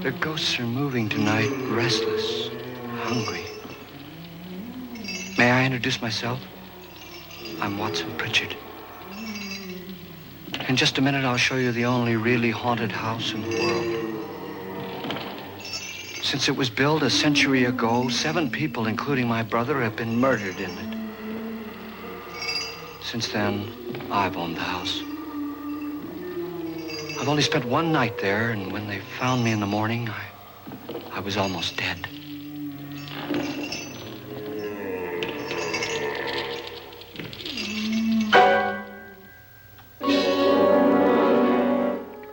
The ghosts are moving tonight, restless, hungry. May I introduce myself? I'm Watson Pritchard. In just a minute, I'll show you the only really haunted house in the world. Since it was built a century ago, 7 people, including my brother, have been murdered in it. Since then, I've owned the house. I've only spent one night there, and when they found me in the morning, I was almost dead.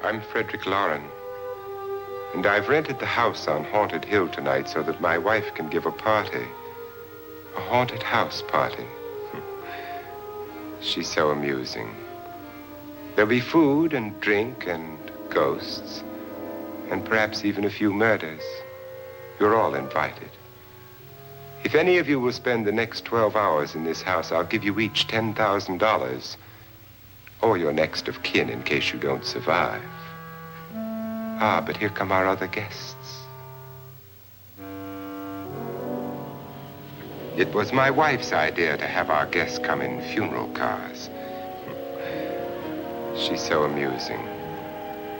I'm Frederick Loren, and I've rented the house on Haunted Hill tonight so that my wife can give a party. A haunted house party. She's so amusing. There'll be food and drink and ghosts, and perhaps even a few murders. You're all invited. If any of you will spend the next 12 hours in this house, I'll give you each $10,000, or your next of kin in case you don't survive. Ah, but here come our other guests. It was my wife's idea to have our guests come in funeral cars. She's so amusing.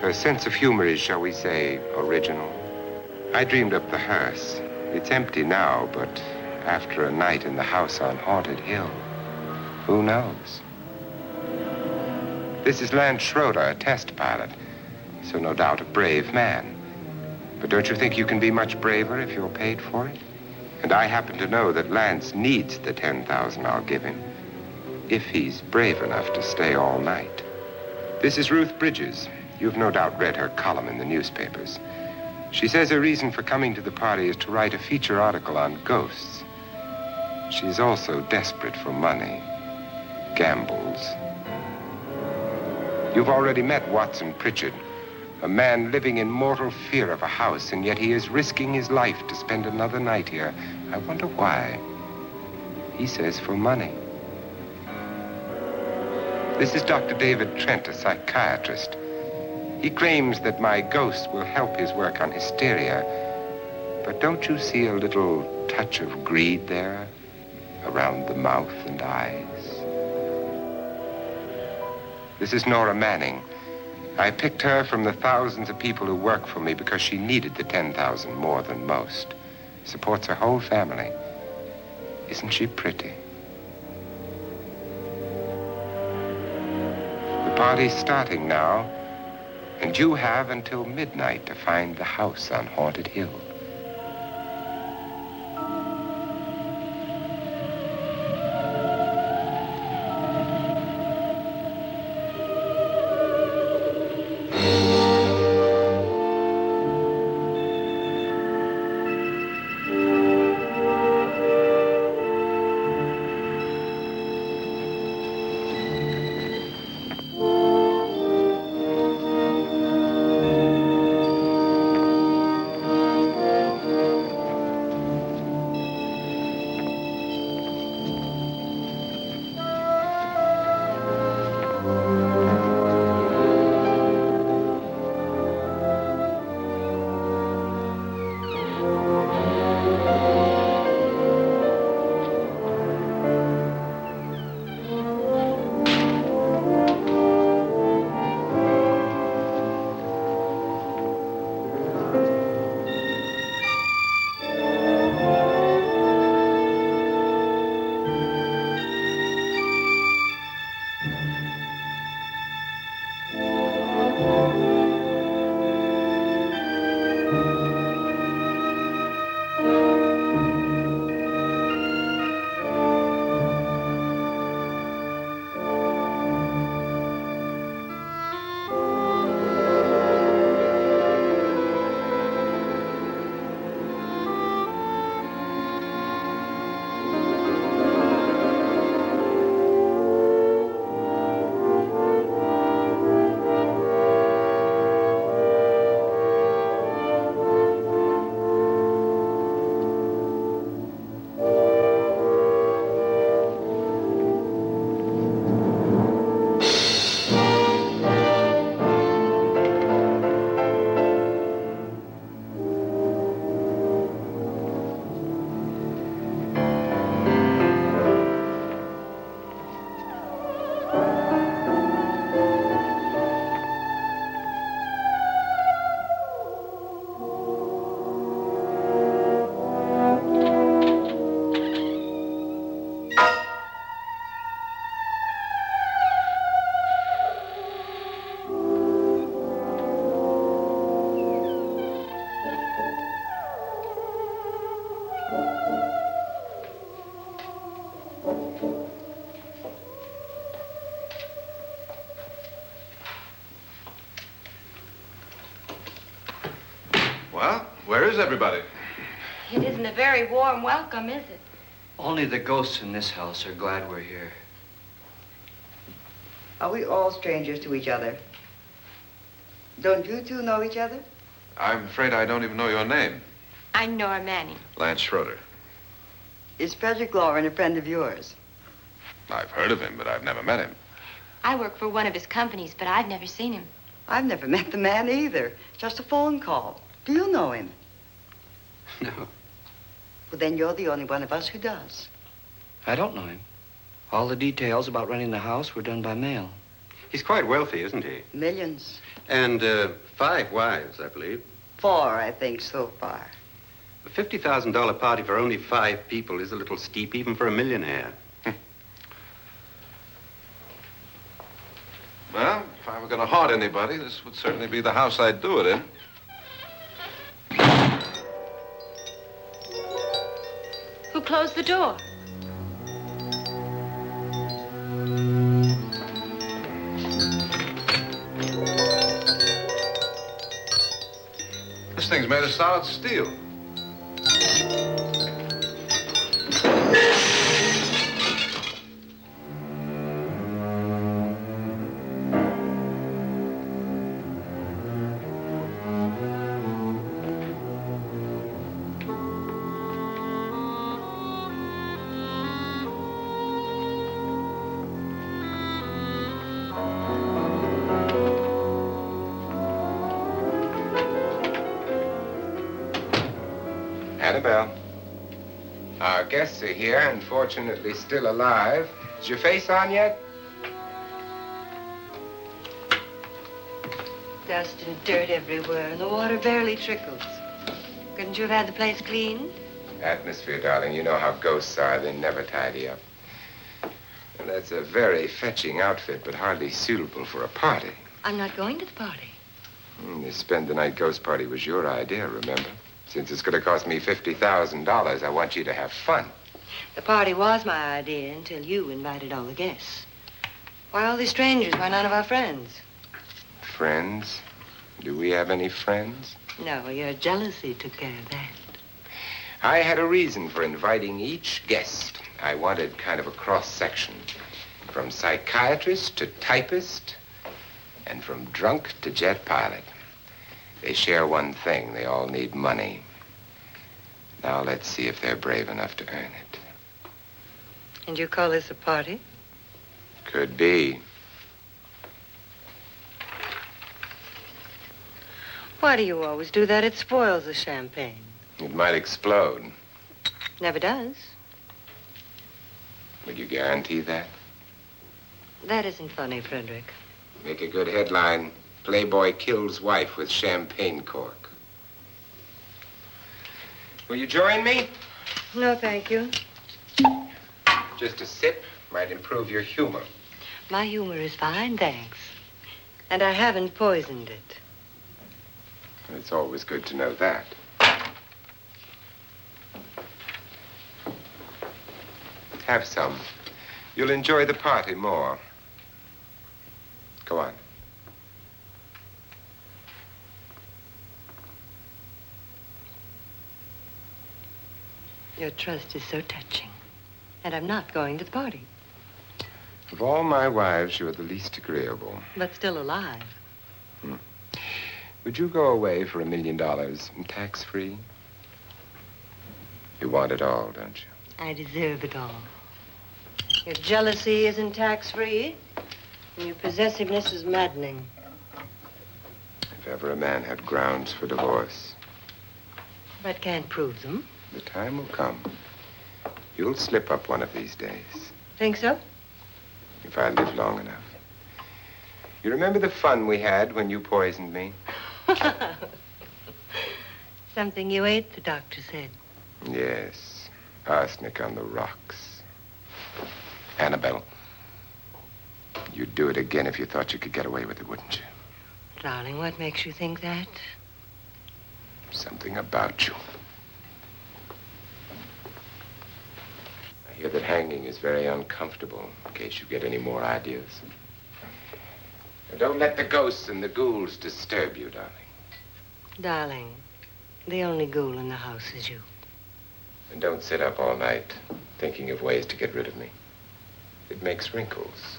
Her sense of humor is, shall we say, original. I dreamed up the hearse. It's empty now, but after a night in the house on Haunted Hill, who knows? This is Lance Schroeder, a test pilot, so no doubt a brave man. But don't you think you can be much braver if you're paid for it? And I happen to know that Lance needs the $10,000 I'll give him, if he's brave enough to stay all night. This is Ruth Bridges. You've no doubt read her column in the newspapers. She says her reason for coming to the party is to write a feature article on ghosts. She's also desperate for money, gambles. You've already met Watson Pritchard, a man living in mortal fear of a house, and yet he is risking his life to spend another night here. I wonder why. He says for money. This is Dr. David Trent, a psychiatrist. He claims that my ghost will help his work on hysteria. But don't you see a little touch of greed there around the mouth and eyes? This is Nora Manning. I picked her from the thousands of people who work for me because she needed the $10,000 more than most. Supports her whole family. Isn't she pretty? The party's starting now, and you have until midnight to find the house on Haunted Hill. Well, where is everybody? It isn't a very warm welcome, is it? Only the ghosts in this house are glad we're here. Are we all strangers to each other? Don't you two know each other? I'm afraid I don't even know your name. I'm Nora Manning. Lance Schroeder. Is Frederick Loren a friend of yours? I've heard of him, but I've never met him. I work for one of his companies, but I've never seen him. I've never met the man either. Just a phone call. Do you know him? No. Well, then you're the only one of us who does. I don't know him. All the details about running the house were done by mail. He's quite wealthy, isn't he? Millions. And 5 wives, I believe. 4, I think, so far. A $50,000 party for only 5 people is a little steep, even for a millionaire. Well, if I were going to haunt anybody, this would certainly be the house I'd do it in. Who closed the door? This thing's made of solid steel. Annabelle, our guests are here, unfortunately still alive. Is your face on yet? Dust and dirt everywhere, and the water barely trickles. Couldn't you have had the place cleaned? Atmosphere, darling. You know how ghosts are. They never tidy up. And that's a very fetching outfit, but hardly suitable for a party. I'm not going to the party. The spend-the-night ghost party was your idea, remember? Since it's going to cost me $50,000, I want you to have fun. The party was my idea until you invited all the guests. Why, all these strangers were none of our friends. Friends? Do we have any friends? No, your jealousy took care of that. I had a reason for inviting each guest. I wanted kind of a cross-section. From psychiatrist to typist, and from drunk to jet pilot. They share one thing. They all need money. Now let's see if they're brave enough to earn it. And you call this a party? Could be. Why do you always do that? It spoils the champagne. It might explode. Never does. Would you guarantee that? That isn't funny, Frederick. Make a good headline. Playboy kills wife with champagne cork. Will you join me? No, thank you. Just a sip might improve your humor. My humor is fine, thanks. And I haven't poisoned it. It's always good to know that. Have some. You'll enjoy the party more. Go on. Your trust is so touching. And I'm not going to the party. Of all my wives, you're the least agreeable. But still alive. Would you go away for $1 million tax-free? You want it all, don't you? I deserve it all. Your jealousy isn't tax-free, and your possessiveness is maddening. If ever a man had grounds for divorce, But can't prove them. the time will come. You'll slip up one of these days, Think so? if I live long enough. You remember the fun we had when you poisoned me? Something you ate, the doctor said. Yes, arsenic on the rocks. Annabelle, you'd do it again if you thought you could get away with it, wouldn't you? Darling, what makes you think that? Something about you. I hear that hanging is very uncomfortable, in case you get any more ideas. Now, don't let the ghosts and the ghouls disturb you, darling. Darling, The only ghoul in the house is you. And don't sit up all night thinking of ways to get rid of me. It makes wrinkles.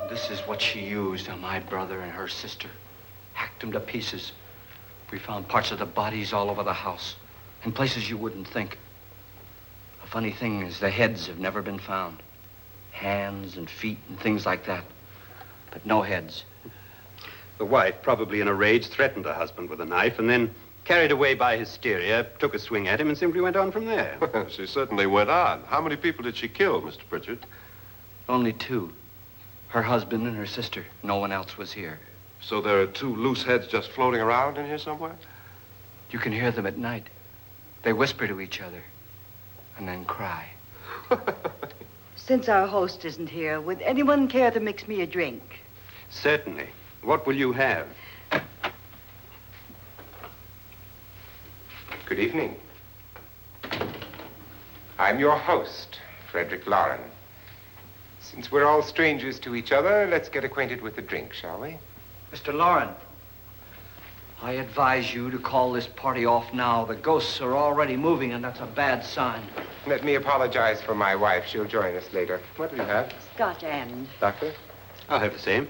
This is what she used on my brother and her sister. Hacked them to pieces. We found parts of the bodies all over the house, in places you wouldn't think. The funny thing is the heads have never been found. Hands and feet and things like that. But no heads. The wife, probably in a rage, threatened her husband with a knife and then, carried away by hysteria, took a swing at him and simply went on from there. She certainly went on. How many people did she kill, Mr. Pritchard? Only two. Her husband and her sister. No one else was here. So there are two loose heads just floating around in here somewhere? You can hear them at night. They whisper to each other and then cry. Since our host isn't here, would anyone care to mix me a drink? Certainly. What will you have? Good evening. I'm your host, Frederick Loren. Since we're all strangers to each other, let's get acquainted with a drink, shall we? Mr. Loren, I advise you to call this party off now. The ghosts are already moving, and that's a bad sign. Let me apologize for my wife. She'll join us later. What do you have? Scotch and. Doctor? I'll have the same.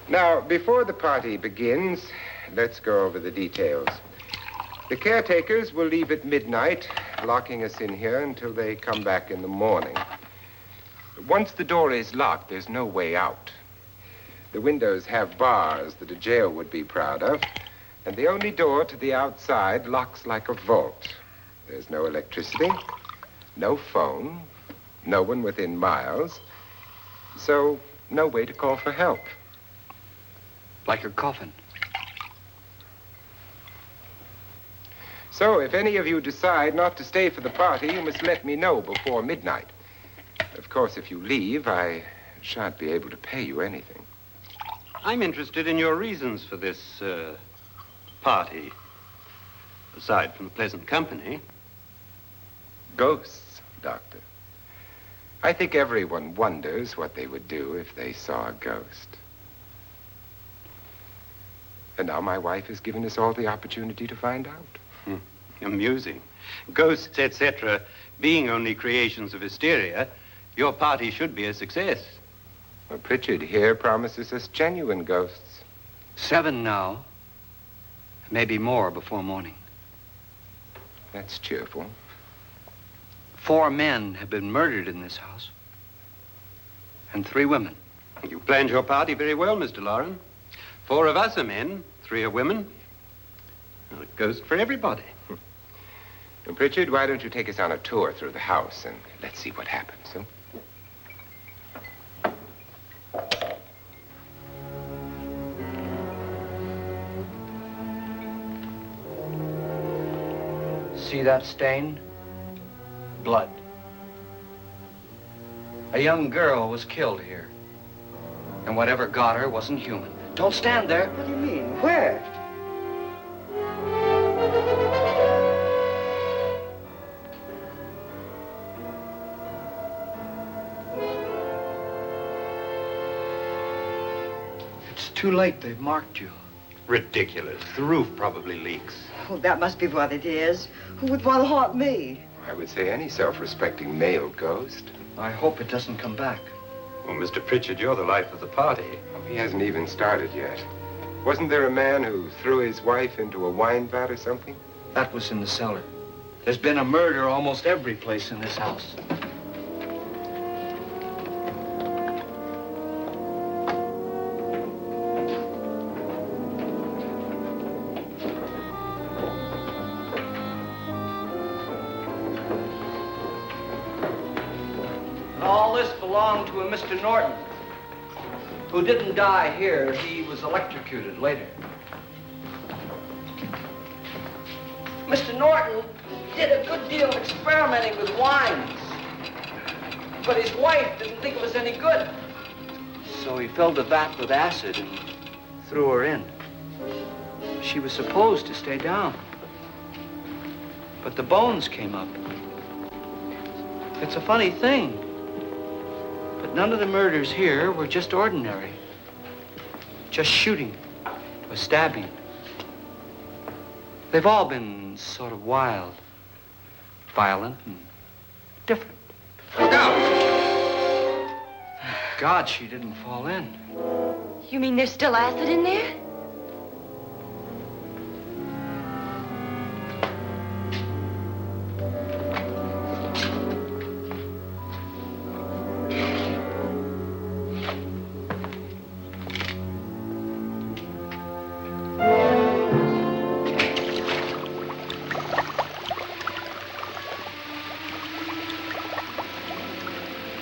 Now, before the party begins, let's go over the details. The caretakers will leave at midnight, locking us in here until they come back in the morning. Once the door is locked, there's no way out. The windows have bars that a jail would be proud of, and the only door to the outside locks like a vault. There's no electricity, no phone, no one within miles, so no way to call for help. Like a coffin. So if any of you decide not to stay for the party, you must let me know before midnight. Of course, if you leave, I shan't be able to pay you anything. I'm interested in your reasons for this, party. Aside from the pleasant company. Ghosts, Doctor. I think everyone wonders what they would do if they saw a ghost. And now my wife has given us all the opportunity to find out. Amusing. Ghosts, etc., being only creations of hysteria, your party should be a success. Well, Pritchard here promises us genuine ghosts. 7 now. Maybe more before morning. That's cheerful. 4 men have been murdered in this house. And 3 women. You planned your party very well, Mr. Loren. 4 of us are men, 3 are women. Well, a ghost for everybody. And Pritchard, why don't you take us on a tour through the house and let's see what happens, huh? See that stain? Blood. A young girl was killed here. And whatever got her wasn't human. Don't stand there. What do you mean? Where? It's too late. They've marked you. Ridiculous. The roof probably leaks. Oh, that must be what it is. Who would want to haunt me? I would say any self-respecting male ghost. I hope it doesn't come back. Well, Mr. Pritchard, you're the life of the party. Oh, he hasn't even started yet. Wasn't there a man who threw his wife into a wine vat or something? That was in the cellar. There's been a murder almost every place in this house. All this belonged to a Mr. Norton, who didn't die here. He was electrocuted later. Mr. Norton did a good deal of experimenting with wines, but his wife didn't think it was any good. So he filled the vat with acid and threw her in. She was supposed to stay down. But the bones came up. It's a funny thing. But none of the murders here were just ordinary. Just shooting or stabbing. They've all been sort of wild, violent, and different. Look out! God, she didn't fall in. You mean there's still acid in there?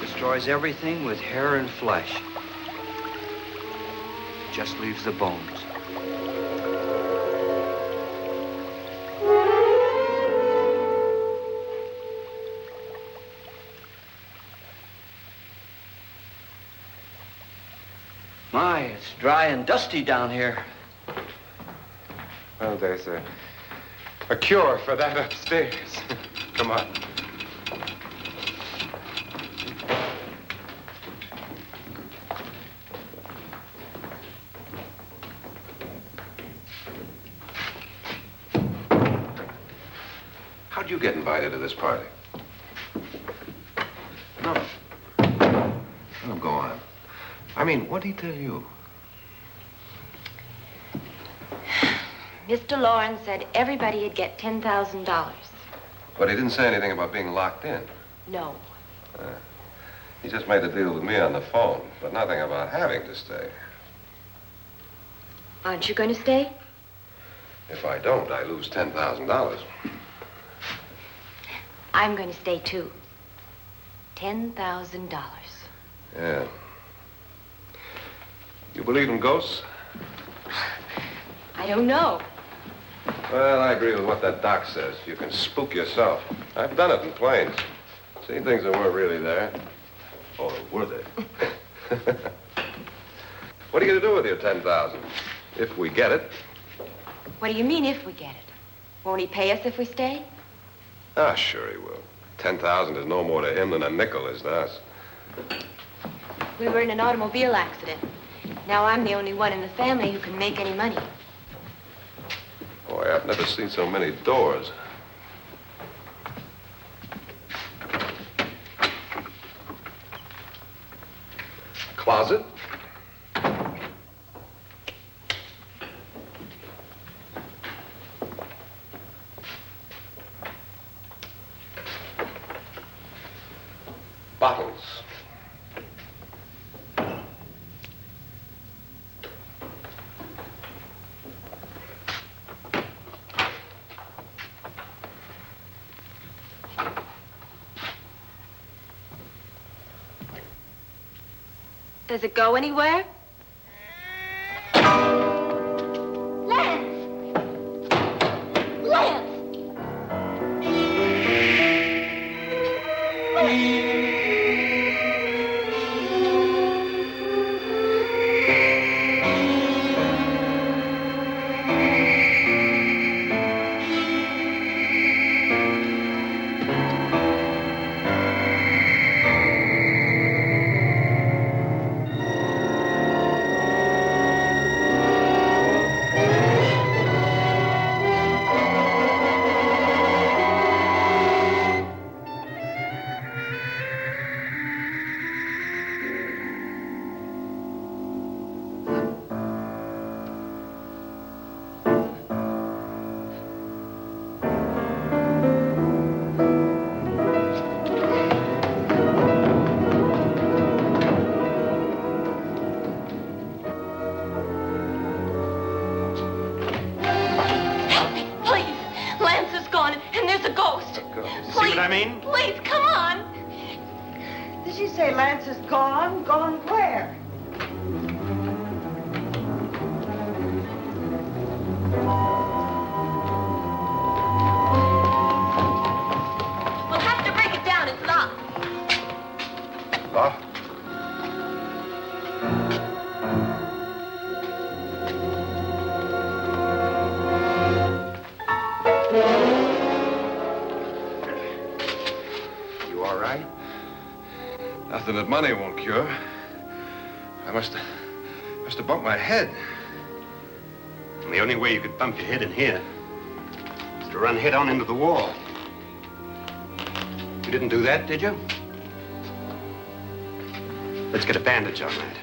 Destroys everything with hair and flesh. Just leaves the bones. My, it's dry and dusty down here. Well, there's a cure for that upstairs. Come on. How'd you get invited to this party? No. Oh, go on. I mean, what'd he tell you? Mr. Loren said everybody'd get $10,000. But he didn't say anything about being locked in. No. He just made the deal with me on the phone, but nothing about having to stay. Aren't you going to stay? If I don't, I lose $10,000. I'm going to stay, too. $10,000. Yeah. You believe in ghosts? I don't know. Well, I agree with what that doc says. You can spook yourself. I've done it in planes. Seen things that weren't really there. Or were they? What are you going to do with your $10,000? If we get it. What do you mean, if we get it? Won't he pay us if we stay? Ah, sure he will. 10,000 is no more to him than a nickel is to us. We were in an automobile accident. Now I'm the only one in the family who can make any money. Boy, I've never seen so many doors. Closet? Bottles. Does it go anywhere? Lance! Lance! Please, come on. Did she say Lance is gone? Gone where? We'll have to break it down. It's locked. Locked? Nothing that money won't cure. I must have bumped my head. And the only way you could bump your head in here is to run head on into the wall. You didn't do that, did you? Let's get a bandage on that.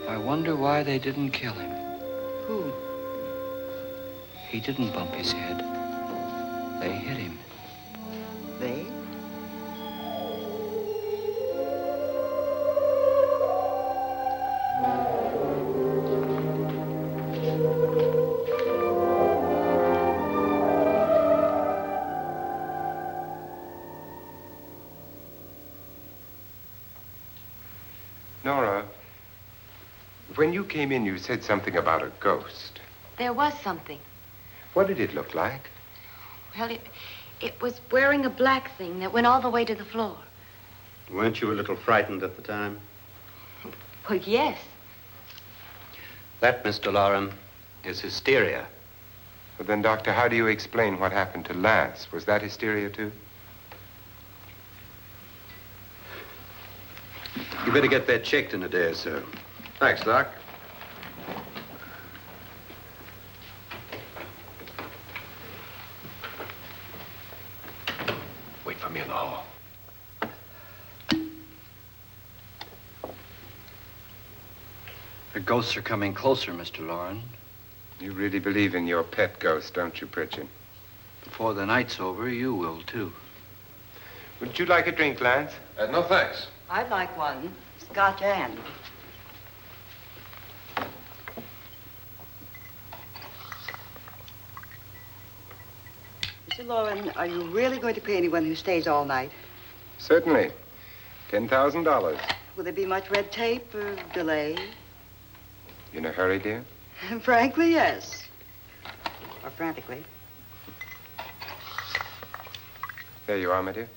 I wonder why they didn't kill him. Who? He didn't bump his head. They hit him. They? Nora, when you came in, you said something about a ghost. There was something. What did it look like? Well, it was wearing a black thing that went all the way to the floor. Weren't you a little frightened at the time? Well, yes. That, Mr. Loren, is hysteria. Well, then, Doctor, how do you explain what happened to Lance? Was that hysteria, too? You better get that checked in a day or so. Thanks, Doc. Wait for me in the hall. The ghosts are coming closer, Mr. Loren. You really believe in your pet ghost, don't you, Pritchard? Before the night's over, you will, too. Would you like a drink, Lance? No, thanks. I'd like one. Scotch and. Mr. Loren, are you really going to pay anyone who stays all night? Certainly. $10,000. Will there be much red tape or delay? You in a hurry, dear? Frankly, yes. Or frantically. There you are, my dear.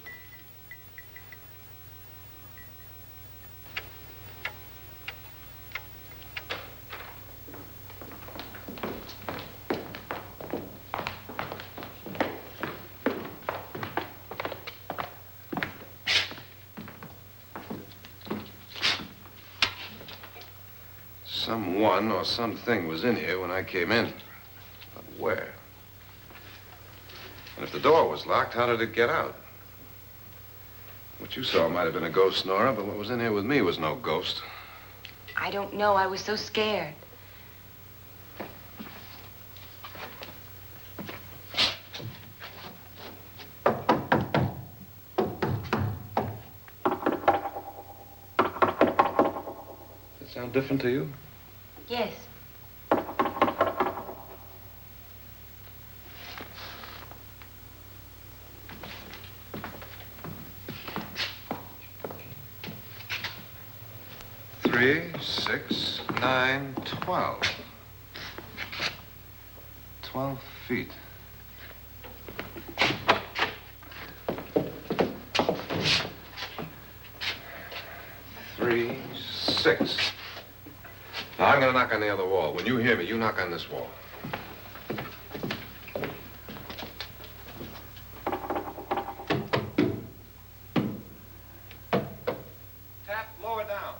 Someone or something was in here when I came in. But where? And if the door was locked, how did it get out? What you saw might have been a ghost, Nora, but what was in here with me was no ghost. I don't know. I was so scared. Does it sound different to you? Yes. Three, 6, 9, 12. 12 feet. Three, 6. Now, I'm going to knock on the other wall. When you hear me, you knock on this wall. Tap lower down.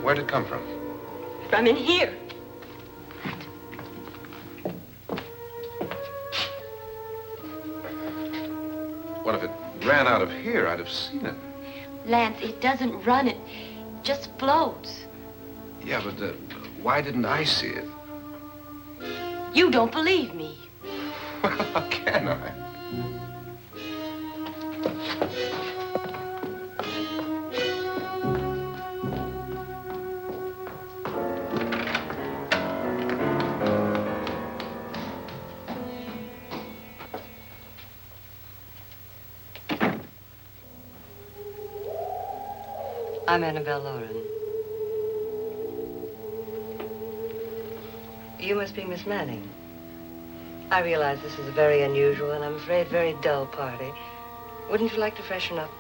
Where'd it come from? From in here. What if it ran out of here? I'd have seen it. Lance, it doesn't run. It just floats. Yeah, but why didn't I see it? You don't believe me. Well, how can I? I'm Annabelle Loren. You must be Miss Manning. I realize this is a very unusual and I'm afraid very dull party. Wouldn't you like to freshen up?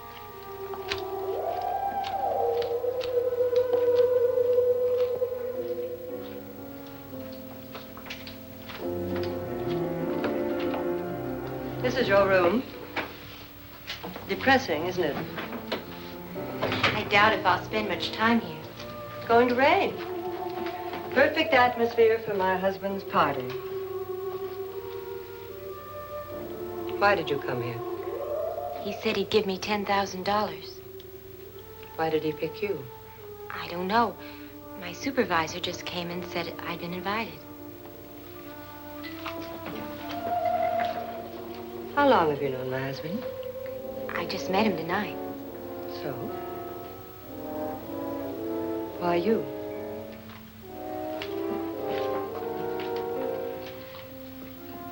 This is your room. Depressing, isn't it? I doubt if I'll spend much time here. It's going to rain. Perfect atmosphere for my husband's party. Why did you come here? He said he'd give me $10,000. Why did he pick you? I don't know. My supervisor just came and said I'd been invited. How long have you known my husband? I just met him tonight. So? Why you?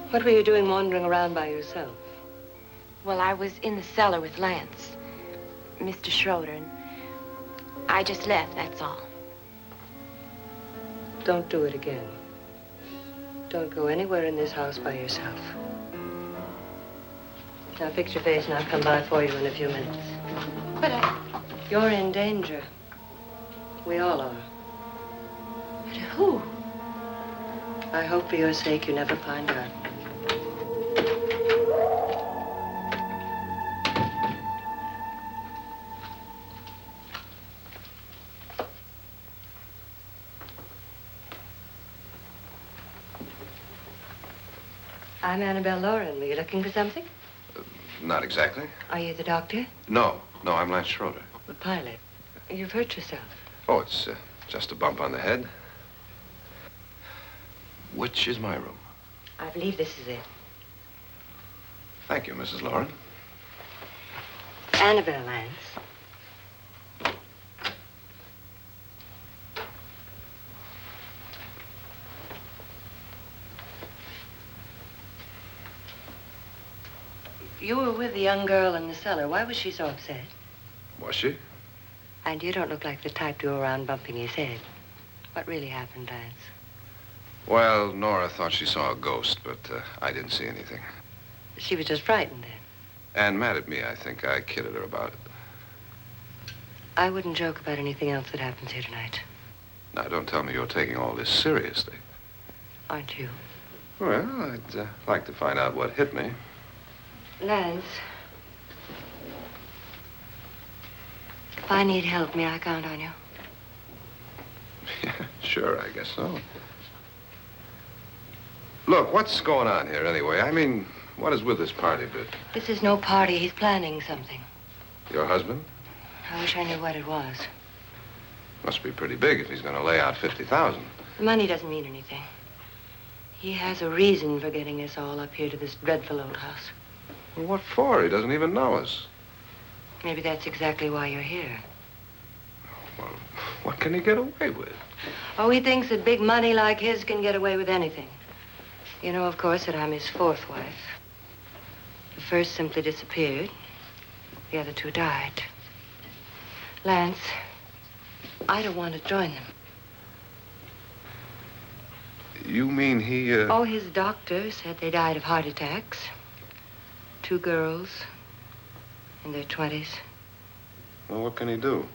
What were you doing wandering around by yourself? Well, I was in the cellar with Lance, Mr. Schroeder, and I just left, that's all. Don't do it again. Don't go anywhere in this house by yourself. Now fix your face and I'll come by for you in a few minutes. But You're in danger. We all are. but who? I hope for your sake you never find out. I'm Annabelle Loren. Were you looking for something? Not exactly. Are you the doctor? No, I'm Lance Schroeder. The pilot. You've hurt yourself. Oh, it's just a bump on the head. Which is my room? I believe this is it. Thank you, Mrs. Loren. Annabelle, Lance. You were with the young girl in the cellar. Why was she so upset? Was she? And you don't look like the type to go around bumping his head. What really happened, Lance? Well, Nora thought she saw a ghost, but I didn't see anything. She was just frightened then. And mad at me, I think. I kidded her about it. I wouldn't joke about anything else that happens here tonight. Now, don't tell me you're taking all this seriously. Aren't you? Well, I'd like to find out what hit me. Lance. If I need help, may I count on you? Yeah, sure, I guess so. Look, what's going on here anyway? I mean, what is with this party bit? This is no party. He's planning something. Your husband? I wish I knew what it was. Must be pretty big if he's going to lay out 50,000. The money doesn't mean anything. He has a reason for getting us all up here to this dreadful old house. Well, what for? He doesn't even know us. Maybe that's exactly why you're here. Well, what can he get away with? Oh, he thinks that big money like his can get away with anything. You know, of course, that I'm his fourth wife. The first simply disappeared. The other two died. Lance, I don't want to join them. You mean he, Oh, his doctor said they died of heart attacks. 2 girls in their 20s. Well, what can he do?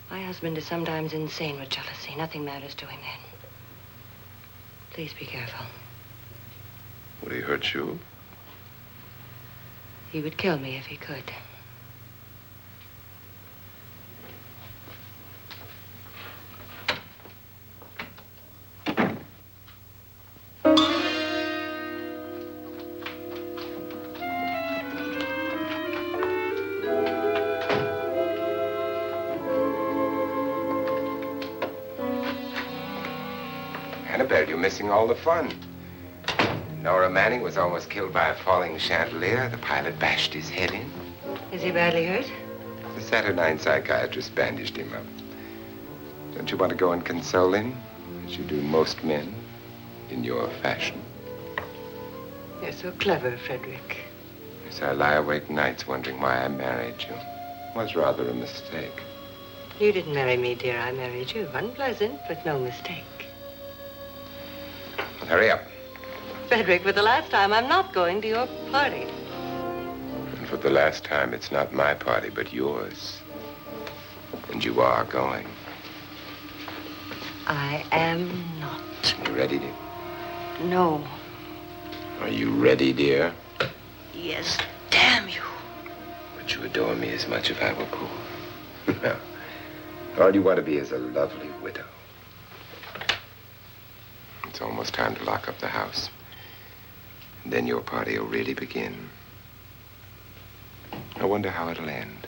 My husband is sometimes insane with jealousy. Nothing matters to him then. Please be careful. Would he hurt you? He would kill me if he could. Annabelle, you're missing all the fun. Nora Manning was almost killed by a falling chandelier. The pilot bashed his head in. Is he badly hurt? The Saturnine psychiatrist bandaged him up. Don't you want to go and console him, as you do most men, in your fashion? You're so clever, Frederick. Yes, I lie awake nights wondering why I married you. It was rather a mistake. You didn't marry me, dear. I married you. Unpleasant, but no mistake. Well, hurry up. Frederick, for the last time, I'm not going to your party. And for the last time, it's not my party, but yours. And you are going. I am not. You ready, dear? No. Are you ready, dear? Yes, damn you. Would you adore me as much if I were poor? No. All you want to be is a lovely widow. It's almost time to lock up the house. And then your party will really begin. I wonder how it'll end.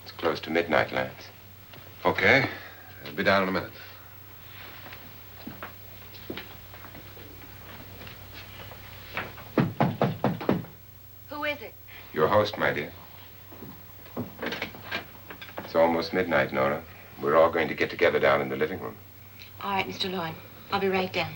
It's close to midnight, Lance. Okay. I'll be down in a minute. Who is it? Your host, my dear. It's almost midnight, Nora. We're all going to get together down in the living room. All right, Mr. Loren. I'll be right down.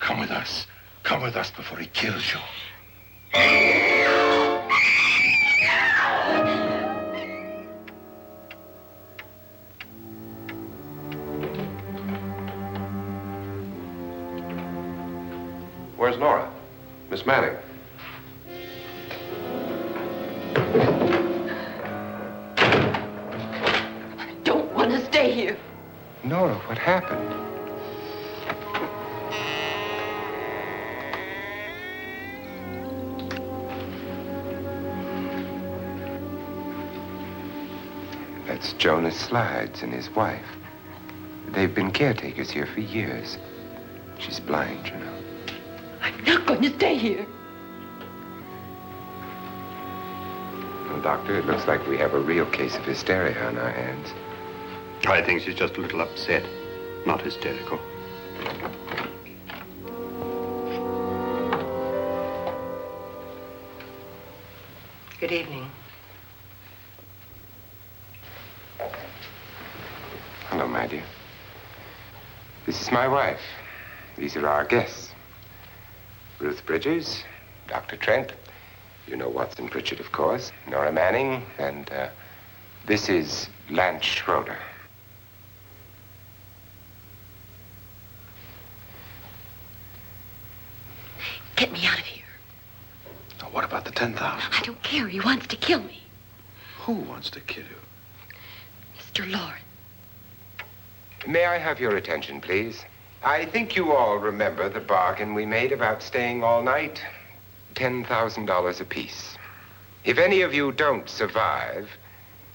Come with us. Come with us before he kills you. Where's Nora? Miss Manning. I don't want to stay here. Nora, what happened? That's Jonas Slides and his wife. They've been caretakers here for years. She's blind, you know. I'm not going to stay here. Well, Doctor, it looks like we have a real case of hysteria on our hands. I think she's just a little upset, not hysterical. Good evening. Hello, my dear. This is my wife. These are our guests. Ruth Bridgers, Dr. Trent. You know Watson Pritchard, of course. Nora Manning, and this is Lance Schroeder. Get me out of here. Now, what about the 10,000? I don't care. He wants to kill me. Who wants to kill you? Mr. Loren. May I have your attention, please? I think you all remember the bargain we made about staying all night. $10,000 apiece. If any of you don't survive,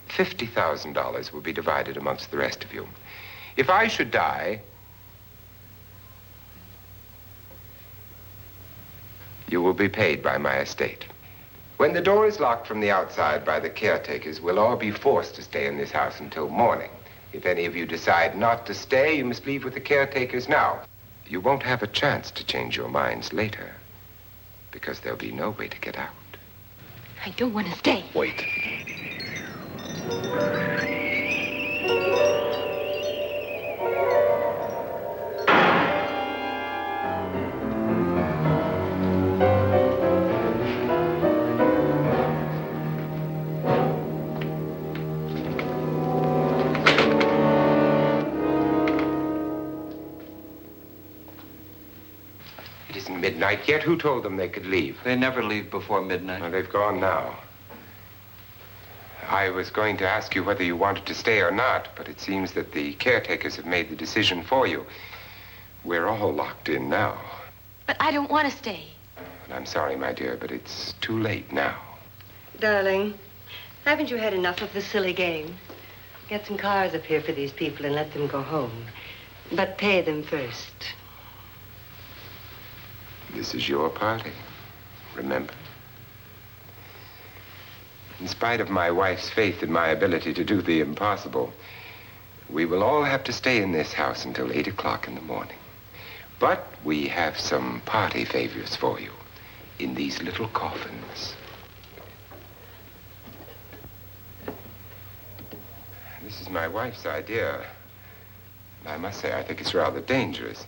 $50,000 will be divided amongst the rest of you. If I should die, you will be paid by my estate. When the door is locked from the outside by the caretakers, we'll all be forced to stay in this house until morning. If any of you decide not to stay, you must leave with the caretakers now. You won't have a chance to change your minds later, because there'll be no way to get out. I don't want to stay. Wait. midnight yet. Who told them they could leave? They never leave before midnight. Well, they've gone now. I was going to ask you whether you wanted to stay or not, but it seems that the caretakers have made the decision for you. We're all locked in now. But I don't want to stay. And I'm sorry, my dear, but it's too late now. Darling, haven't you had enough of the silly game? Get some cars up here for these people and let them go home. But pay them first. This is your party, remember? In spite of my wife's faith in my ability to do the impossible, we will all have to stay in this house until 8 o'clock in the morning. But we have some party favors for you in these little coffins. This is my wife's idea. And I must say, I think it's rather dangerous.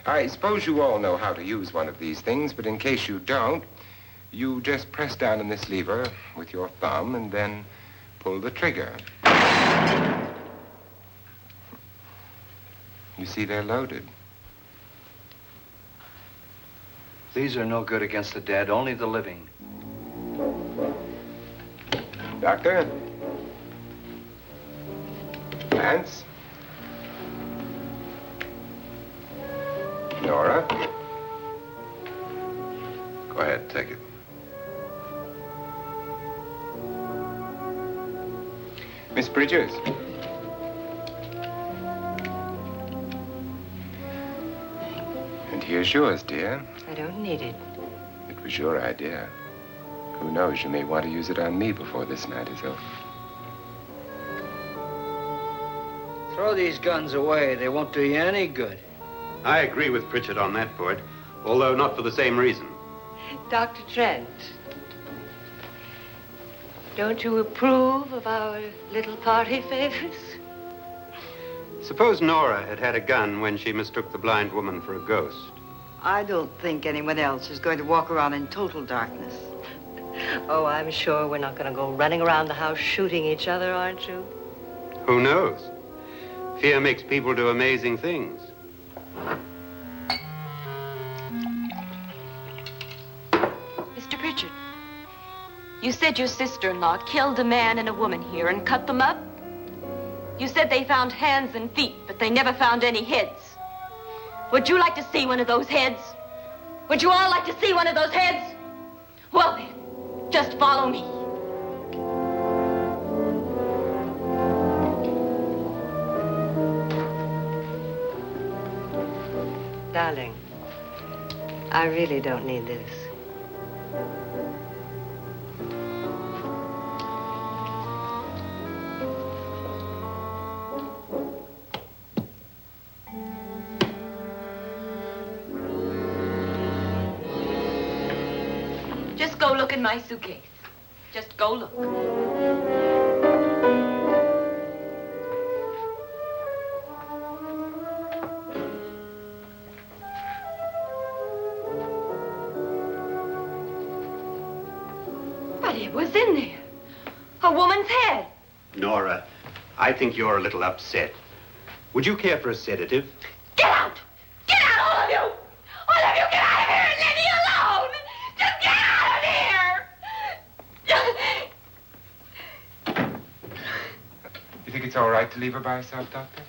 I suppose you all know how to use one of these things, but in case you don't, you just press down on this lever with your thumb and then pull the trigger. You see, they're loaded. These are no good against the dead, only the living. Doctor? Lance? Nora? Go ahead, take it. Miss Bridges? And here's yours, dear. I don't need it. It was your idea. Who knows, you may want to use it on me before this night is over. Throw these guns away. They won't do you any good. I agree with Pritchard on that point, although not for the same reason. Dr. Trent, don't you approve of our little party favors? Suppose Nora had had a gun when she mistook the blind woman for a ghost. I don't think anyone else is going to walk around in total darkness. Oh, I'm sure we're not going to go running around the house shooting each other, aren't you? Who knows? Fear makes people do amazing things. Mr. Pritchard, you said your sister-in-law killed a man and a woman here and cut them up? You said they found hands and feet, but they never found any heads. Would you like to see one of those heads? Would you all like to see one of those heads? Well then, just follow me. Darling, I really don't need this. Just go look in my suitcase. Just go look. But it was in there. A woman's head. Nora, I think you're a little upset. Would you care for a sedative? Get out! Get out, all of you! All of you, get out of here and leave me alone! Just get out of here! You think it's all right to leave her by herself, Doctor?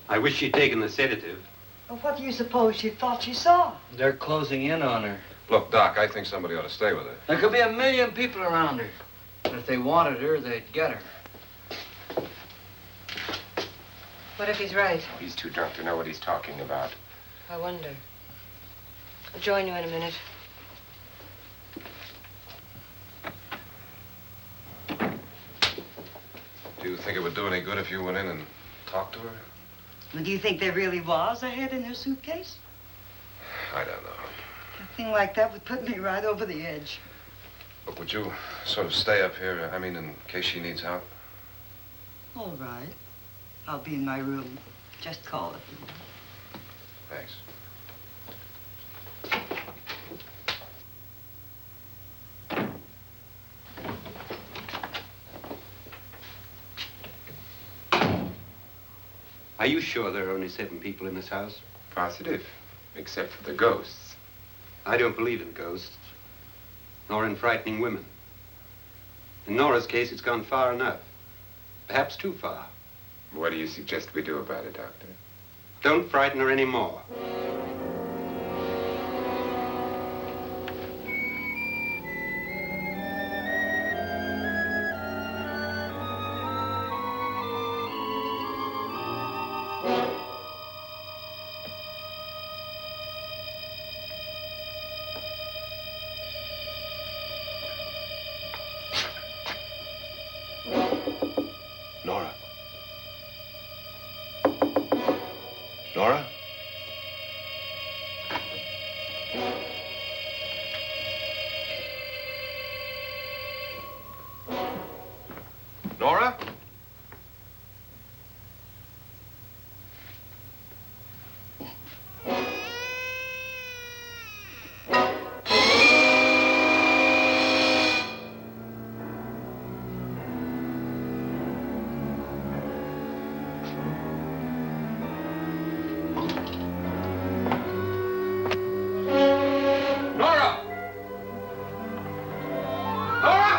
I wish she'd taken the sedative. Well, what do you suppose she thought she saw? They're closing in on her. Look, Doc, I think somebody ought to stay with her. There could be 1,000,000 people around her. But if they wanted her, they'd get her. What if he's right? He's too drunk to know what he's talking about. I wonder. I'll join you in a minute. Do you think it would do any good if you went in and talked to her? Well, do you think there really was a head in her suitcase? I don't know. A thing like that would put me right over the edge. Look, would you sort of stay up here, I mean, in case she needs help? All right. I'll be in my room. Just call if you want. Thanks. Are you sure there are only 7 people in this house? Positive, except for the ghosts. I don't believe in ghosts, nor in frightening women. In Nora's case, it's gone far enough. Perhaps too far. What do you suggest we do about it, Doctor? Don't frighten her anymore. Nora? Nora? Nora? Nora! Nora!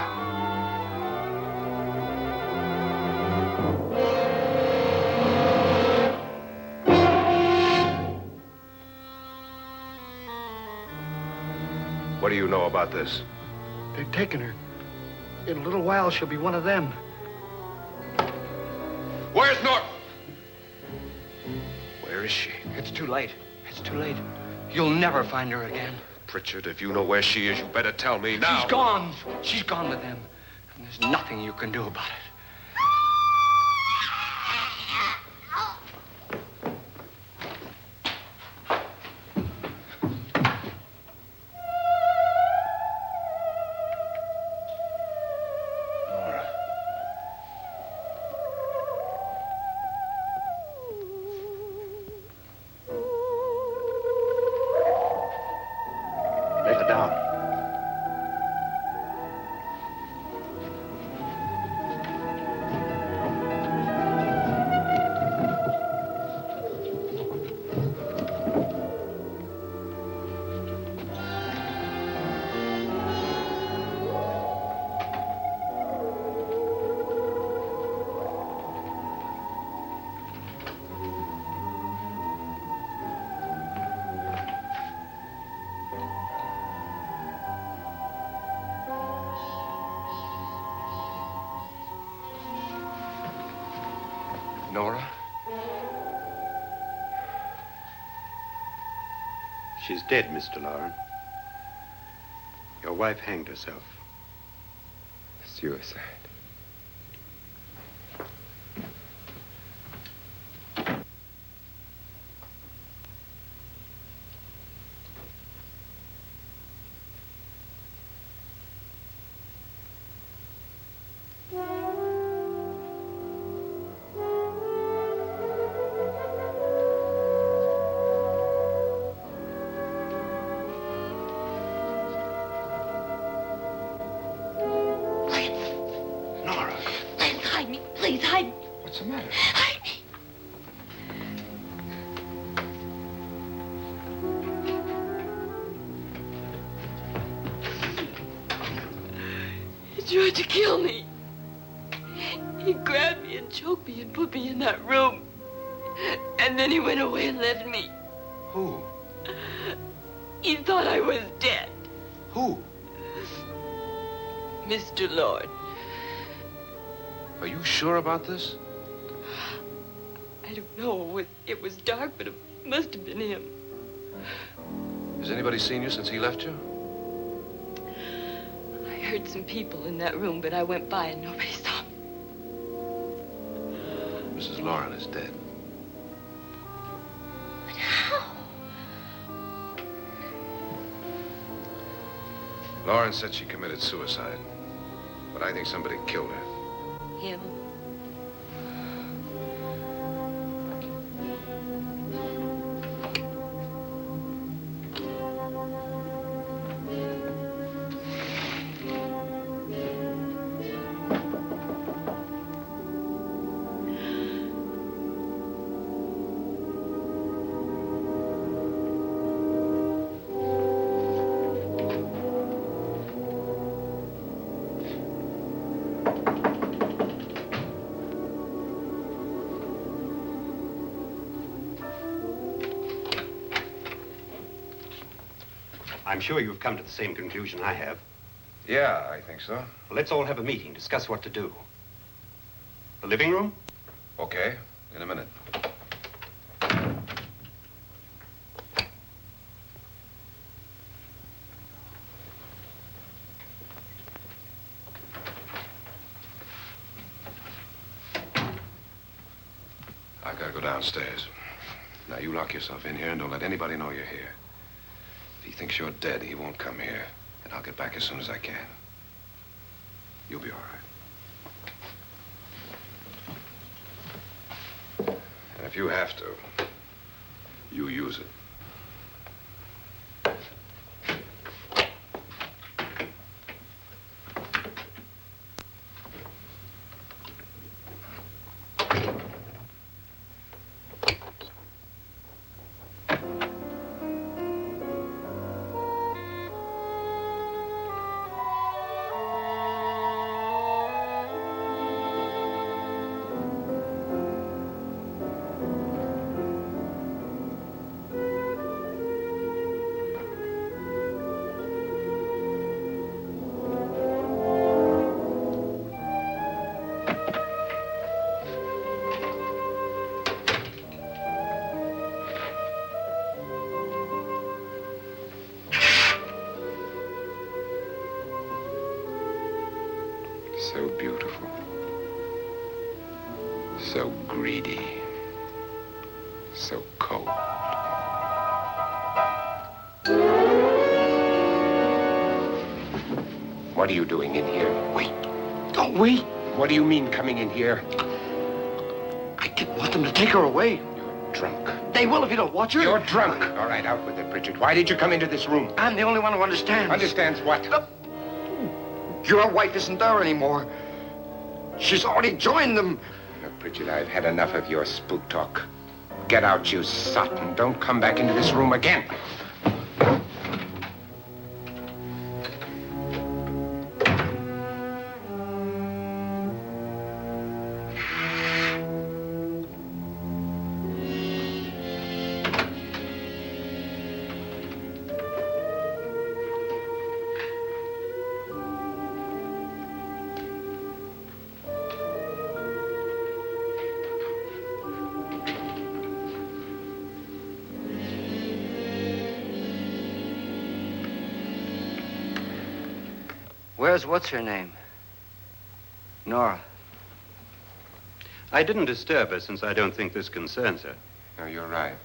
What do you know about this? They've taken her. In a little while, she'll be one of them. Where's Nora? Where is she? It's too late. It's too late. You'll never find her again. Pritchard, if you know where she is, you better tell me now. She's gone. She's gone with them. And there's nothing you can do about it. Nora. Let her down. Nora? She's dead, Mr. Loren. Your wife hanged herself. Suicide. Nora, Hide me, please, hide me. what's the matter? Hide me. He tried to kill me. He grabbed me and choked me and put me in that room. And then he went away and left me. Who? He thought I was dead. Who? Mr. Lord. Are you sure about this? I don't know. It was dark, but it must have been him. Has anybody seen you since he left you? I heard some people in that room, but I went by and nobody saw me. Mrs. Loren is dead. But how? Loren said she committed suicide, but I think somebody killed her. Him? I'm sure you've come to the same conclusion I have. Yeah, I think so. Well, let's all have a meeting, discuss what to do. The living room? Okay, in a minute. I've got to go downstairs. Now, you lock yourself in here and don't let anybody know you're here. If he thinks you're dead, he won't come here. And I'll get back as soon as I can. You'll be all right. And if you have to, you use it. So beautiful. So greedy. So cold. What are you doing in here? Wait. Don't wait. What do you mean coming in here? I didn't want them to take her away. You're drunk. They will if you don't watch her. You're drunk. All right, out with it, Bridget. Why did you come into this room? I'm the only one who understands. Understands what? Your wife isn't there anymore. She's already joined them. Look, Bridget, I've had enough of your spook talk. Get out, you sot, and don't come back into this room again. Where's what's-her-name? Nora. I didn't disturb her since I don't think this concerns her. No, you're right.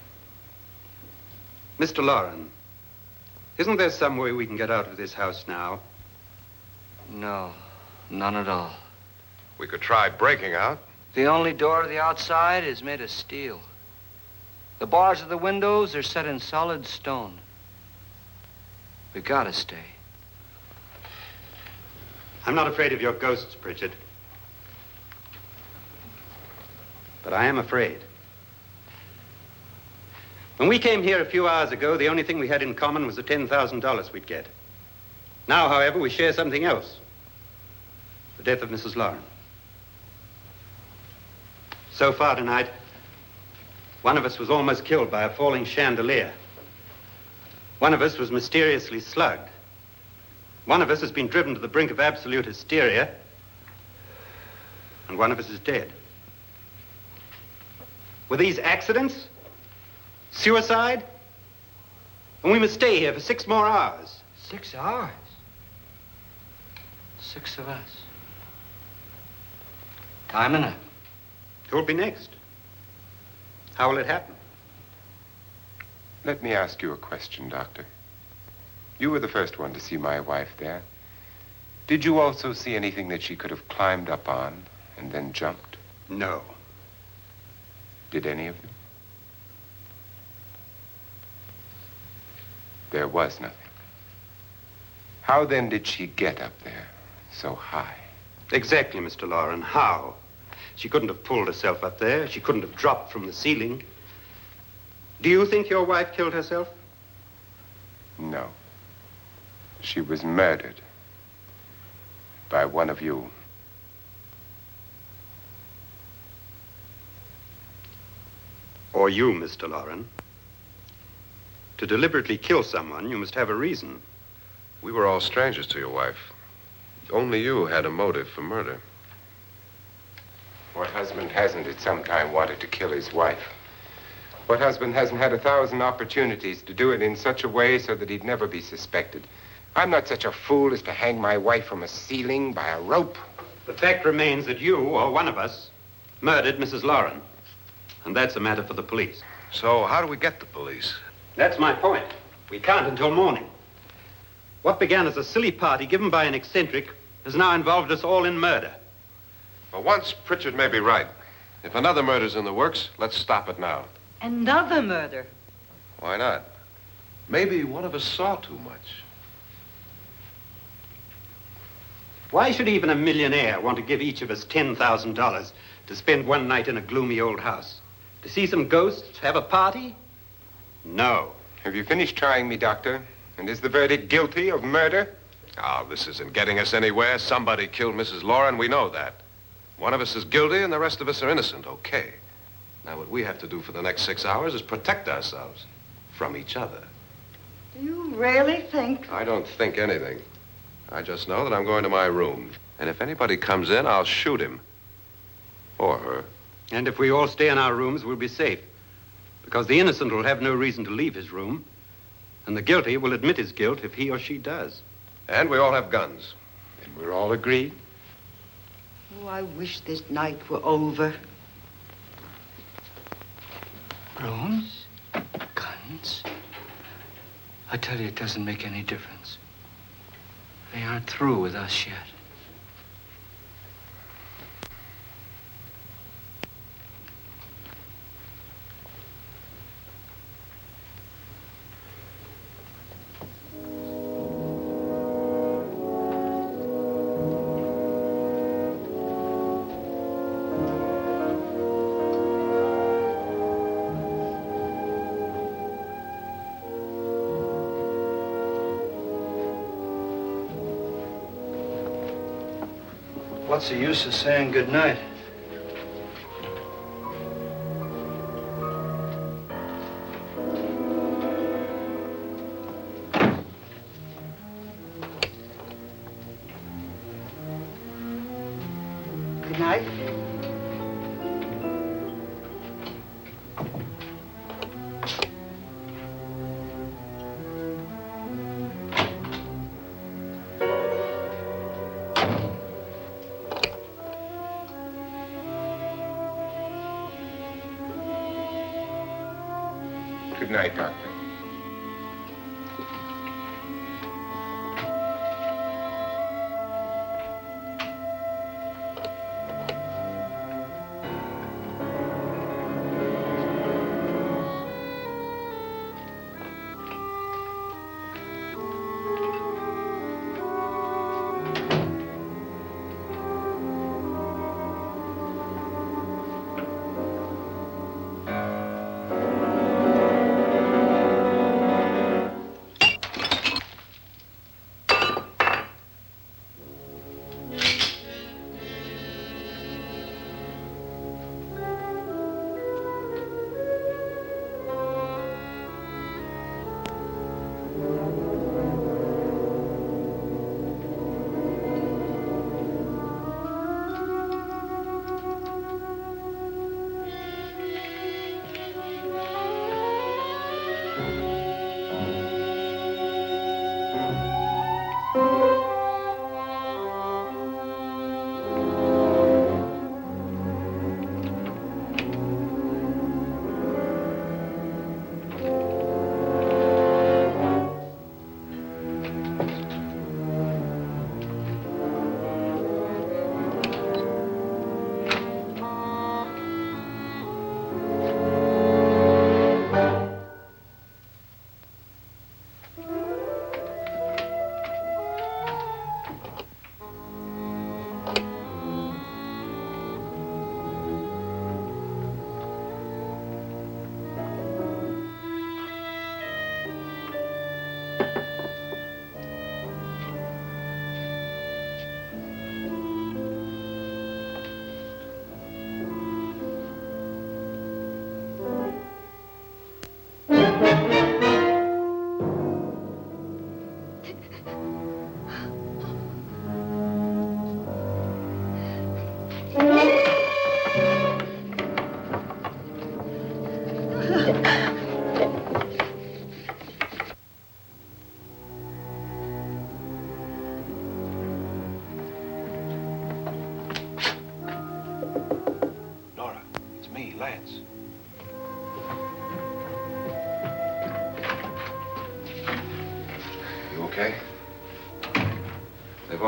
Mr. Loren, isn't there some way we can get out of this house now? No, none at all. We could try breaking out. The only door to the outside is made of steel. The bars of the windows are set in solid stone. We gotta stay. I'm not afraid of your ghosts, Bridget. But I am afraid. When we came here a few hours ago, the only thing we had in common was the $10,000 we'd get. Now, however, we share something else. The death of Mrs. Loren. So far tonight, one of us was almost killed by a falling chandelier. One of us was mysteriously slugged. One of us has been driven to the brink of absolute hysteria, and one of us is dead. Were these accidents? Suicide? And we must stay here for 6 more hours. 6 hours? 6 of us. Time enough. Who'll be next? How will it happen? Let me ask you a question, Doctor. You were the first one to see my wife there. Did you also see anything that she could have climbed up on and then jumped? No. Did any of you? There was nothing. How then did she get up there so high? Exactly, Mr. Loren. How? She couldn't have pulled herself up there. She couldn't have dropped from the ceiling. Do you think your wife killed herself? No. She was murdered by one of you. Or you, Mr. Loren. To deliberately kill someone, you must have a reason. We were all strangers to your wife. Only you had a motive for murder. What husband hasn't at some time wanted to kill his wife? What husband hasn't had 1,000 opportunities to do it in such a way so that he'd never be suspected? I'm not such a fool as to hang my wife from a ceiling by a rope. The fact remains that you, or one of us, murdered Mrs. Loren. And that's a matter for the police. So how do we get the police? That's my point. We can't until morning. What began as a silly party given by an eccentric has now involved us all in murder. For once, Pritchard may be right. If another murder's in the works, let's stop it now. Another murder? Why not? Maybe one of us saw too much. Why should even a millionaire want to give each of us $10,000 to spend one night in a gloomy old house? To see some ghosts, have a party? No. Have you finished trying me, Doctor? And is the verdict guilty of murder? Oh, this isn't getting us anywhere. Somebody killed Mrs. Loren. We know that. One of us is guilty and the rest of us are innocent. Okay. Now, what we have to do for the next 6 hours is protect ourselves from each other. Do you really think? I don't think anything. I just know that I'm going to my room. And if anybody comes in, I'll shoot him. Or her. And if we all stay in our rooms, we'll be safe. Because the innocent will have no reason to leave his room. And the guilty will admit his guilt if he or she does. And we all have guns. And we're all agreed? Oh, I wish this night were over. Rooms? Guns? I tell you, it doesn't make any difference. They aren't through with us yet. What's the use of saying good night? Good night. Good night, Doctor.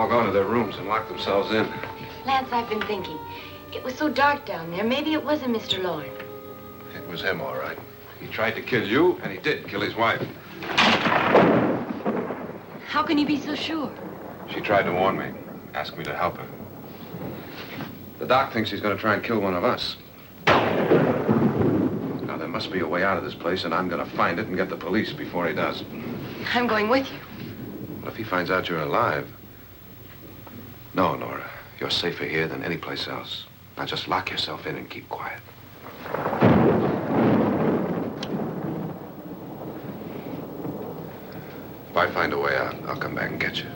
all gone to their rooms and locked themselves in. Lance, I've been thinking. It was so dark down there. Maybe it wasn't Mr. Loren. It was him, all right. He tried to kill you, and he did kill his wife. How can you be so sure? She tried to warn me, asked me to help her. The doc thinks he's going to try and kill one of us. Now, there must be a way out of this place, and I'm going to find it and get the police before he does. I'm going with you. What if he finds out you're alive? No, Nora. You're safer here than any place else. Now just lock yourself in and keep quiet. If I find a way out, I'll come back and get you.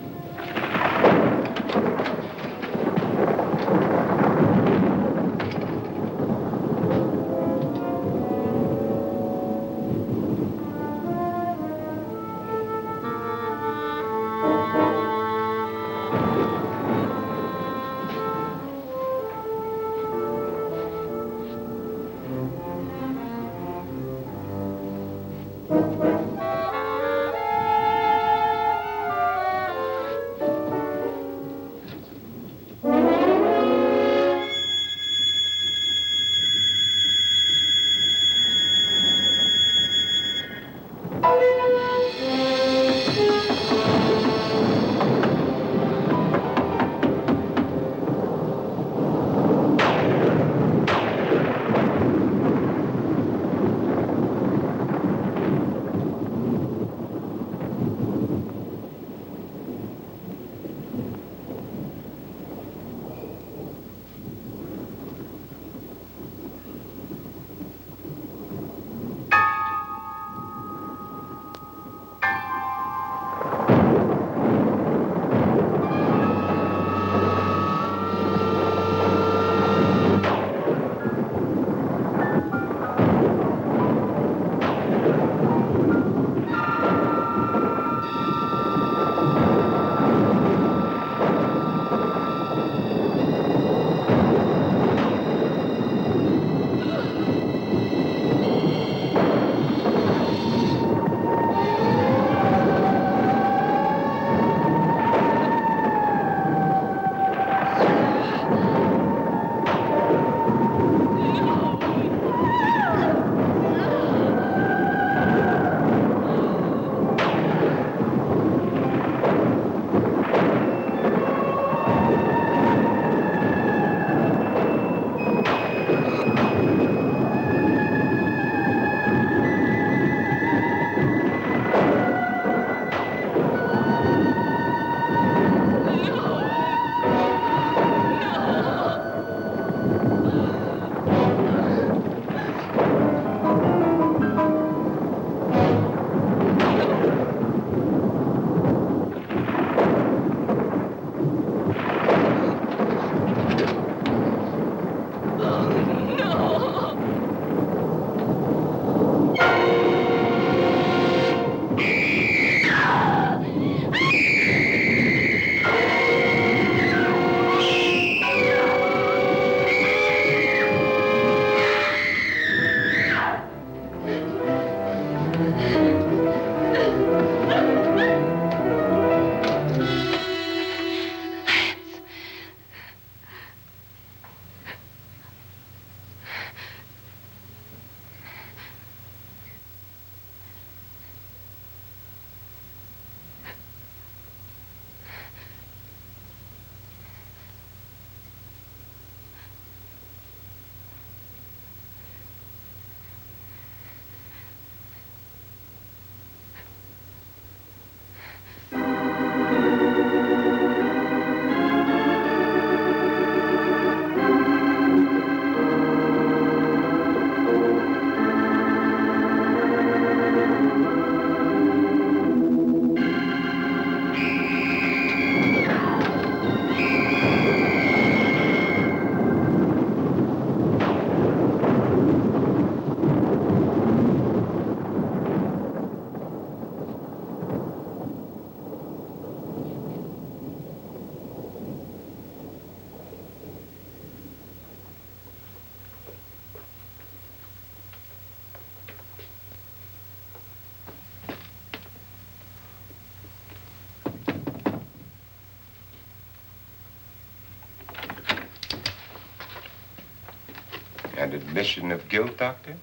An admission of guilt, Doctor?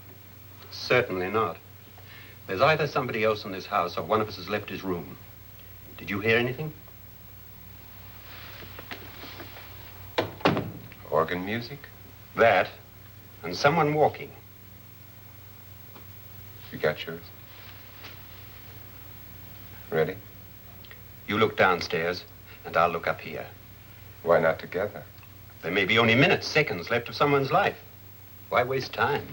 Certainly not. There's either somebody else in this house or one of us has left his room. Did you hear anything? Organ music? That, and someone walking. You got yours? Ready? You look downstairs, and I'll look up here. Why not together? There may be only minutes, seconds left of someone's life. Why waste time?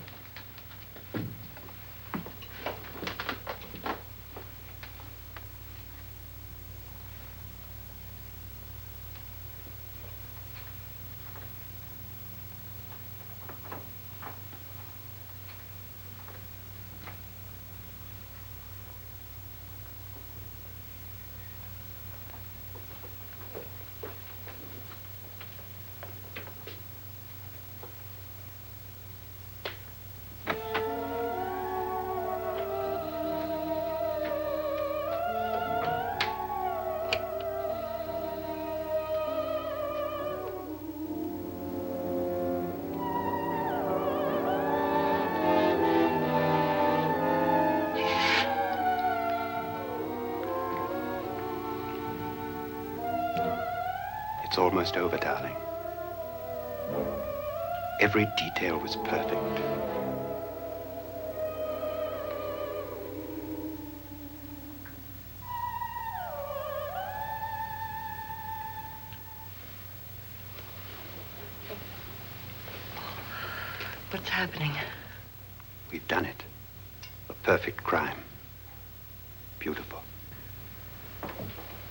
It's almost over, darling. Every detail was perfect. What's happening? We've done it. A perfect crime. Beautiful.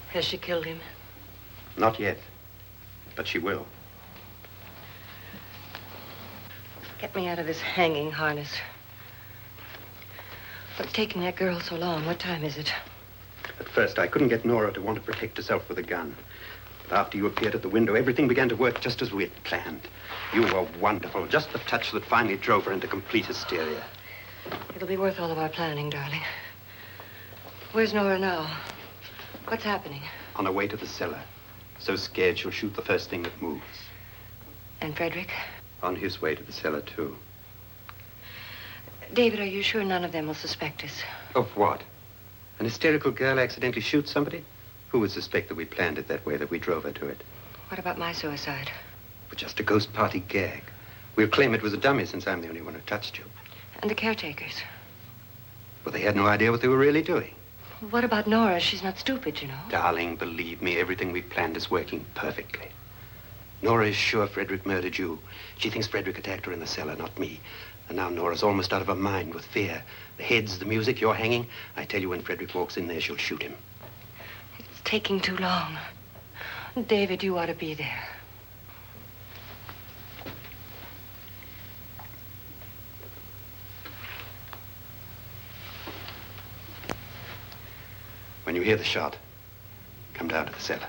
Has she killed him? Not yet, but she will. Get me out of this hanging harness. What's taking that girl so long? What time is it? At first, I couldn't get Nora to want to protect herself with a gun. But after you appeared at the window, everything began to work just as we had planned. You were wonderful. Just the touch that finally drove her into complete hysteria. It'll be worth all of our planning, darling. Where's Nora now? What's happening? On her way to the cellar. So scared she'll shoot the first thing that moves. And Frederick? On his way to the cellar, too. David, are you sure none of them will suspect us? Of what? An hysterical girl accidentally shoots somebody? Who would suspect that we planned it that way, that we drove her to it? What about my suicide? But just a ghost party gag. We'll claim it was a dummy since I'm the only one who touched you. And the caretakers? Well, they had no idea what they were really doing. What about Nora? She's not stupid, you know. Darling, believe me, everything we planned is working perfectly. Nora is sure Frederick murdered you. She thinks Frederick attacked her in the cellar, not me. And now Nora's almost out of her mind with fear. The heads, the music, you're hanging. I tell you, when Frederick walks in there, she'll shoot him. It's taking too long. David, you ought to be there. When you hear the shot, come down to the cellar.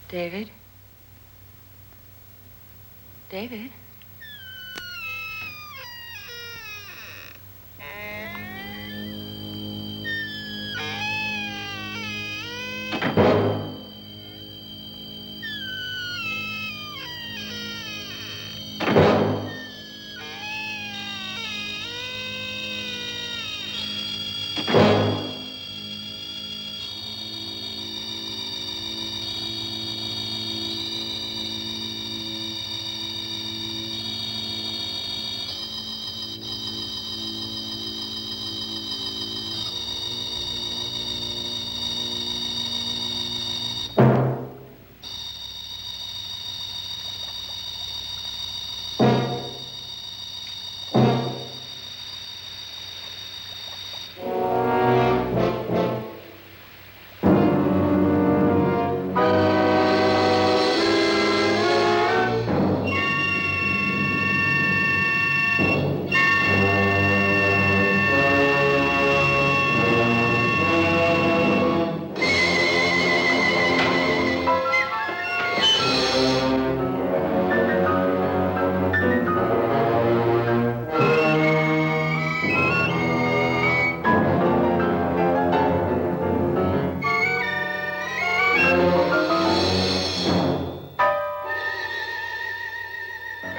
David? David?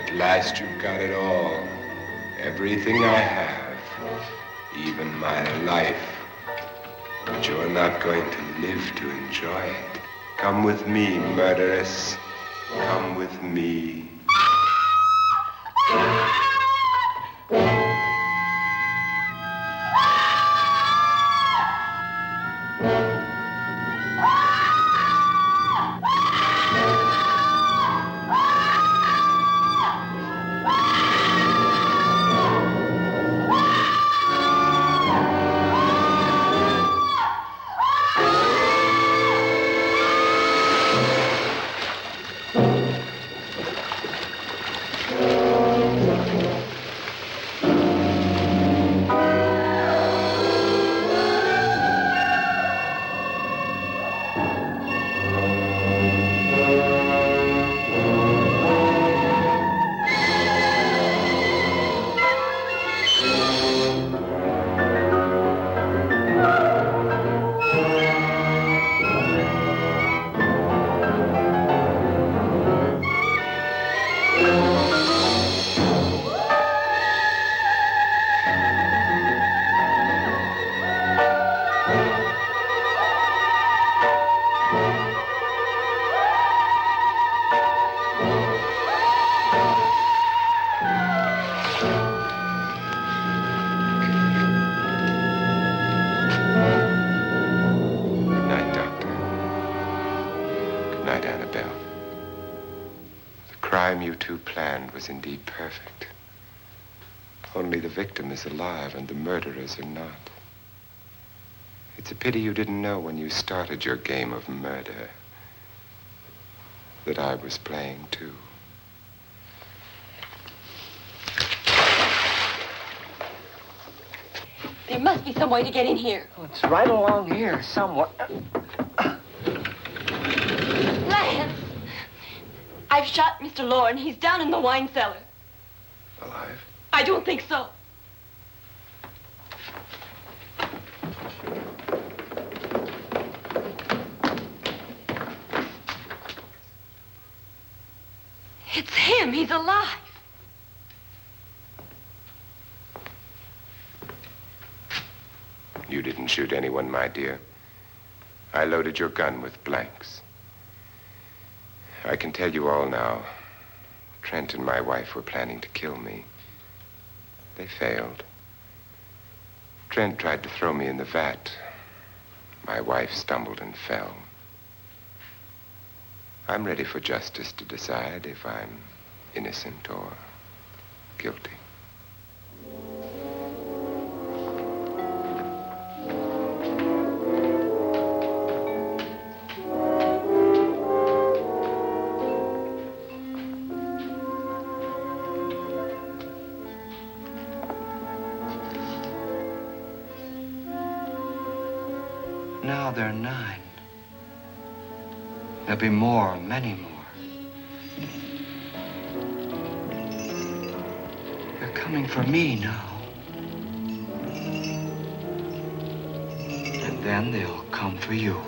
At last you've got it all. Everything I have. Even my life. But you're not going to live to enjoy it. Come with me, murderess. Come with me. Was indeed perfect. Only the victim is alive and the murderers are not. It's a pity you didn't know when you started your game of murder that I was playing too. There must be some way to get in here. Oh, it's right along here somewhere. Lance! I've shot Mr. Loren. He's down in the wine cellar. Alive? I don't think so. It's him. He's alive. You didn't shoot anyone, my dear. I loaded your gun with blanks. I can tell you all now. Trent and my wife were planning to kill me. They failed. Trent tried to throw me in the vat. My wife stumbled and fell. I'm ready for justice to decide if I'm innocent or guilty. Now they're 9. There'll be more, many more. They're coming for me now. And then they'll come for you.